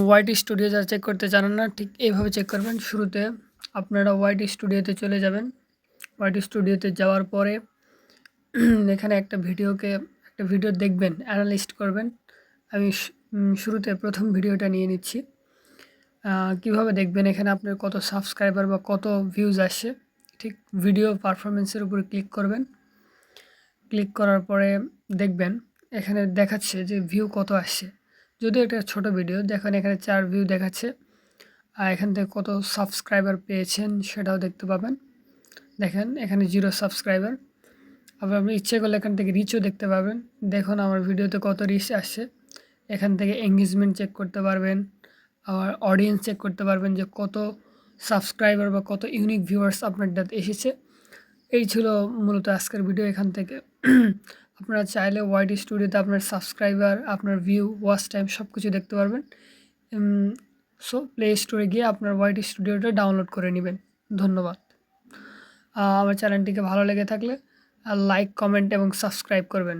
YT studio যারা check করতে জানেন না, ঠিক এইভাবে চেক করবেন। শুরুতে আপনারা ওয়াইটি স্টুডিওতে চলে যাবেন। ওয়াইটি স্টুডিওতে যাওয়ার পরে এখানে একটা ভিডিও দেখবেন, অ্যানালিস্ট করবেন। আমি শুরুতে প্রথম ভিডিওটা নিয়ে নিচ্ছি। কিভাবে দেখবেন এখানে আপনার কত সাবস্ক্রাইবার বা কত ভিউজ আসছে। ঠিক ভিডিও পারফরমেন্সের উপরে ক্লিক করবেন। ক্লিক করার পরে দেখবেন এখানে দেখাচ্ছে যে ভিউ কত আসছে। যদিও এটা ছোট ভিডিও, দেখেন এখানে 4 ভিউ দেখাচ্ছে। আর এখান থেকে কত সাবস্ক্রাইবার পেয়েছেন সেটাও দেখতে পাবেন। দেখেন এখানে 0 সাবস্ক্রাইবার। আবার আপনি ইচ্ছে করলে এখান থেকে রিচও দেখতে পাবেন। দেখুন আমার ভিডিওতে কত রিচ আসছে। এখান থেকে এঙ্গেজমেন্ট চেক করতে পারবেন। আবার অডিয়েন্স চেক করতে পারবেন যে কত সাবস্ক্রাইবার বা কত ইউনিক ভিউয়ার্স আপনারটাতে এসেছে। এই ছিল মূলত আজকের ভিডিও। এখান থেকে আপনারা চাইলে ওয়াইটি স্টুডিওতে আপনার সাবস্ক্রাইবার, আপনার ভিউ, ওয়াচ টাইম সব কিছু দেখতে পারবেন। সো প্লে স্টোরে গিয়ে আপনার ওয়াইটি স্টুডিওটা ডাউনলোড করে নেবেন। ধন্যবাদ। আমার চ্যানেলটিকে ভালো লেগে থাকলে লাইক, কমেন্ট এবং সাবস্ক্রাইব করবেন।